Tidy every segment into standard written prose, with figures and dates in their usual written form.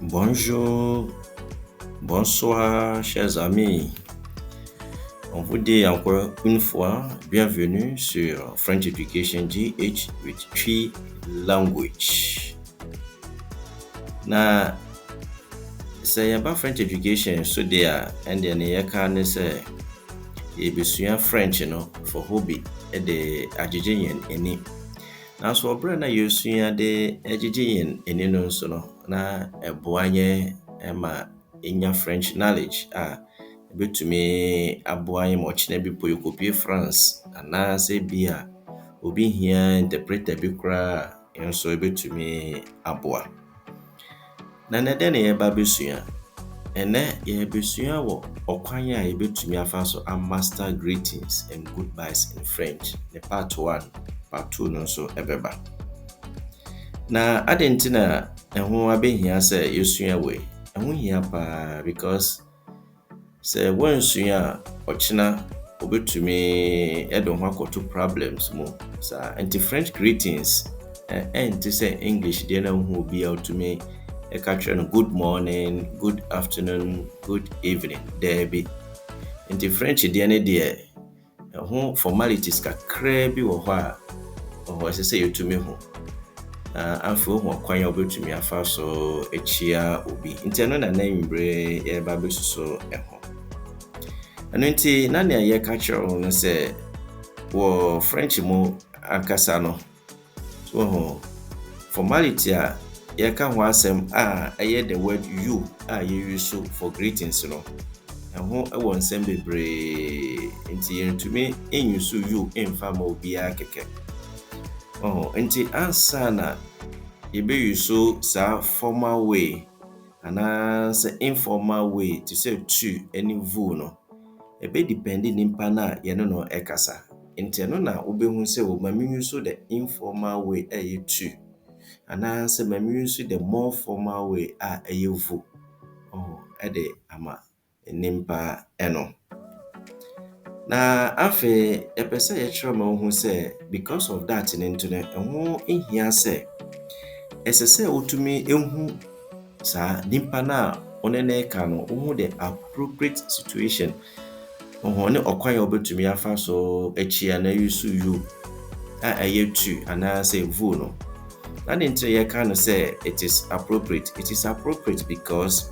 Bonjour, bonsoir, chers amis. On vous dit encore une fois, bienvenue sur French Education GH with 3 language. Na sɛ yɛba French Education so deɛ a ɛndeɛ ne yɛka ne sɛ yɛbɛsua French no for hobby de agyegye yɛn ani. Nanso ɔberɛ na yɛsua de agyegye yɛn ani no nso no na ɛboa yɛn ma ɛnya French knowledge a ɛbɛtumi aboa yɛn ma ɔkyena bi po yɛkɔpie France anaasɛ bi a obi hia interpreter bi koraa a nso ɛbɛtumi aboa. Na nɛdɛ na yɛba bɛsua. Ɛnɛ yɛbɛsua wɔ ɔkwan a yɛbɛtumi afa so a master greetings and goodbyes in French. Ne part 1, part 2 no nso ɛbɛba. Na ade nti na ɛho abɛhia sɛ yɛsua wei. Ɛho hia paa because sɛ wɔnsua a ɔkyena wobɛtumi ɛde ho akɔto problems mu. Saa nti French greetings ɛnte sɛ English deɛ na ho obi a wotumi ɛka kyerɛ no good morning, good afternoon, good evening. Daabi. Nti French deɛ ne deɛ ɛho formalities kakraa bi wɔ hɔ a ɛsɛ sɛ yɛtumi ho. Afei ho ɔkwan a wobɛtumi afa so akyia obi. Nti ɛno na nanwummerɛ yɛba bɛsuso ɛho. Ɛno nti na nea yɛka kyerɛ wo no sɛ wɔ French mu ankasa no so formality a yɛka ho asɛm a ɛyɛ the word you a yɛuse for greetings no ɛho ɛwɔ nsɛm bebree nti yɛntumi use you mfa ma obiara kɛkɛ. Nti ansa na yɛbɛuse saa formal way anaasɛ informal way to say tu ɛne vous no ɛbɛdepende nipa no a yɛne no ɛkasa. Nti ɛno na wobɛhu sɛ wɔma use the informal way a ɛyɛ tu anaasɛ ma use the more formal way a ɛyɛ vous. Ɛde ama nipa ɛno. Na afei ɛpɛ sɛ yɛkyerɛ ma wohu sɛ because of that ne nto no ɛho nhia sɛ ɛsɛ sɛ wotumi ɛhu saa nipa no a ɔne na ɛka no wohu the appropriate situation ne ɔkwan a wobɛtumi afa so akyia na use you a ɛyɛ tu anaasɛ vous no. Na de nti yɛka no sɛ it is appropriate. It is appropriate because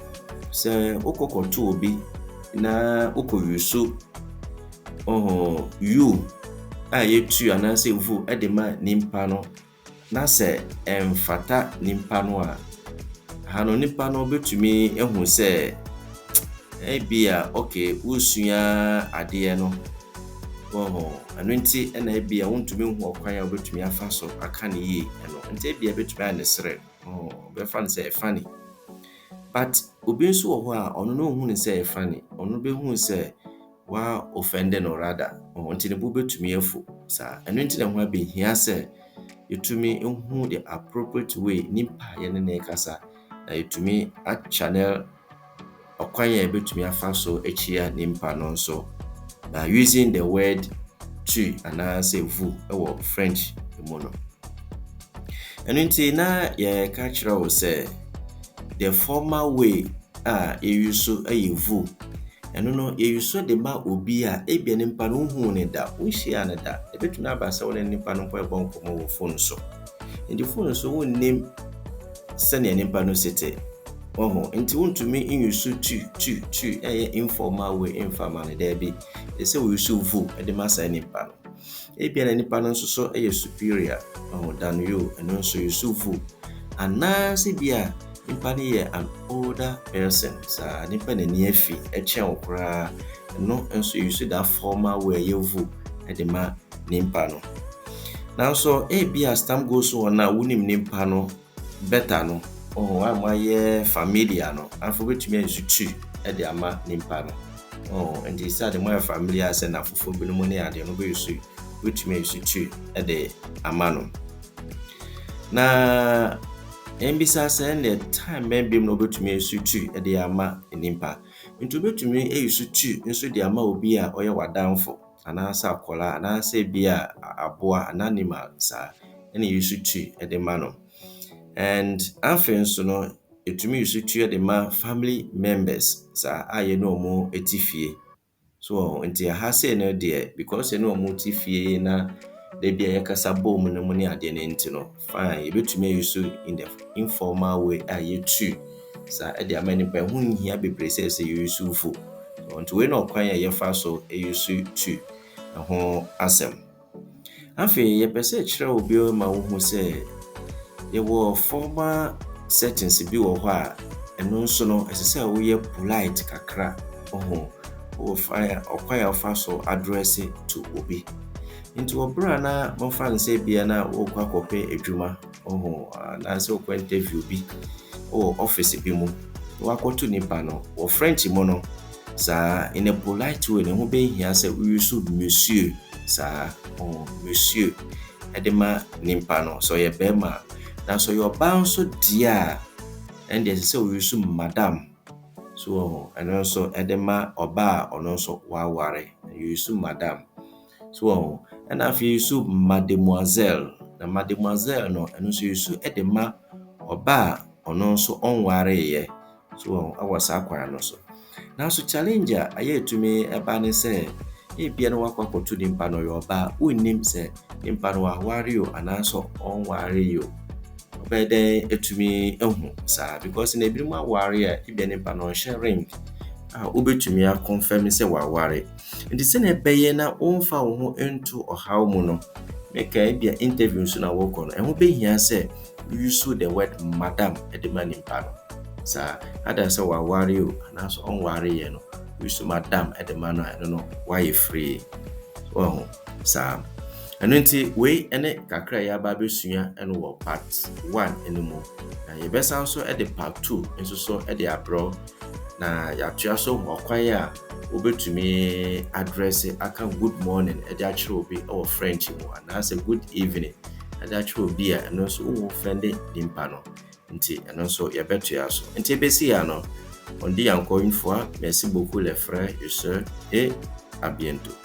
sɛ wokɔkɔto obi na wokɔuse you a ɛyɛ tu anaasɛ vous ɛde ma nipa no na sɛ ɛmfata nipa no a ha no nipa no bɛtumi ehu sɛ ebi a okay wosua adeɛ no ɛno nti ɛna ebi a wontumi hu ɔkwan a wobɛtumi afa so aka ne yie ɛno nti ebi a bɛtumi ane srɛ bɛfa no sɛ funny but obi nso wɔ hɔ a ɔno no hu ne sɛ funny ɔno bɛhu sɛ wa offend no rather nti ne bo bɛtumi afu saa ɛno nti na ho abɛhia sɛ yɛtumi hu the appropriate way nipa yɛne ne kasa na yɛtumi channel ɔkwan a yɛbɛtumi afa so akyia nipa no nso by using the word tu anaasɛ vous ɛwɔ French mu no. Ɛno nti na yɛka kyerɛ wo sɛ the formal way a yɛuse ɛyɛ vous ɛno no yɛuse de ma obi a ebia nipa no hu ne da wohyia ne da ɛbɛtumi aba sɛ wo ne nipa no nkɔ ɛbɔ nkɔmmɔ wɔ phone so. Nti phone so wonnim sɛnea nipa no sete. Nti wontumi use tu ɛyɛ informal way informal ne daabi ɛsɛ wo use vous ɛde ma saa nipa no. Ebia na nipa no nso so ɛyɛ superior than you ɛno nso use vous anaasɛ bia nipa no yɛ an older person saa nipa n'ani afi ɛkyɛn wo koraa ɛno nso use that formal way ɛyɛ vous ɛde ma nipa no. Nanso ebia as time goes on na wonim nipa no better no amayɛ familiar no afo betumi use tu ɛde ama nipa no. Nti sɛ de mo yɛ familiar sɛ na fofo bi no mo ne ade no bɛuse betumi use tu ɛde ama no. Na mbisa sɛ ne time bi no betumi use tu ɛde ama nipa. Nti betumi use tu nso de ama obi a ɔyɛ wadamfo anaasɛ akɔla anaasɛ bi a aboa ananimal saa ɛne use tu ɛde ma no. And afei nso no ɛtumi use to de ma family members saa a yɛ ne ɔmo ɛte fie. So nti ha sei no deɛ, because yɛ ne ɔmo te fie na da bi a yɛkasa bɔ mu no mu ne adeɛ no nti no, fine, yɛbɛtumi use in the informal way a yɛtu saa ɛde ama nipa ho nhia bebree sɛ use fo. So nti wei na ɔkwan a yɛfa so use to ho asɛm. Afei yɛpɛ sɛ kyerɛ obi ma wohu sɛ yɛwɔ formal settings bi wɔ hɔ a ɛno nso no ɛsɛ sɛ woyɛ polite kakra. Ɔkwan a ɔfa so address to obi. Nti wɔbrɛ na wɔfa no sɛ bia na wɔkɔ akɔpɛ adwuma anaasɛ wɔkɔ interview bi wɔ office bi mu, wɔakɔto nipa no wɔ French mu no saa in a polite way, ne ho bɛhia sɛ use monsieur saa monsieur ɛde ma nipa no so yɛ bɛrima na so yɛ ɔbaa nso deɛ a ɛnde ɛsɛ sɛ use madam. So ɛno nso ɛde ma ɔbaa a ɔno nso waware use madam. So ɛna afei use mademoiselle. Na mademoiselle no ɛno nso use ɛde ma ɔbaa a ɔno nso ɔnware yɛ. So ɛwɔ saa kwan no so. Na so challenge a ayɛ etumi ɛba ne sɛ ebia no wakɔ akɔto nipa no yɛ ɔbaa, wonnim sɛ nipa no waware o anaasɛ ɔnware o. Ɔbɛyɛ dɛn etumi ehu saa, because na ebinom aware a ebia nipa no ɔhyɛ ring a wobɛtumi akonfirm sɛ waware. Nti sɛ na ɛbɛyɛ na womfa wo ho into ɔhaw mu no, meka ebia interview nso na wɔkɔ no, ɛho bɛhia sɛ use the word madam ɛde ma nipa no. Saa ada sɛ waware o anaasɛ ɔnware yɛ no, use madam ɛde ma no, ɛno no wayɛ free. Saa ɛno nti wei ɛne kakra yɛaba bɛsua ɛno wɔ part 1 ɛno mu. Na yɛbɛsan so ɛde part 2 nso so ɛde abrɔ na yɛatoa so ɔkwan a wobɛtumi address aka good morning ɛde akyerɛ obi ɛwɔ French mu, anaasɛ good evening ɛde akyerɛ obi a ɛno nso wo offend nimpa no. Nti ɛno nso yɛbɛtoa so. Nti bɛsi ya no, on dit encore une fois merci beaucoup les frères et sœurs et à bientôt.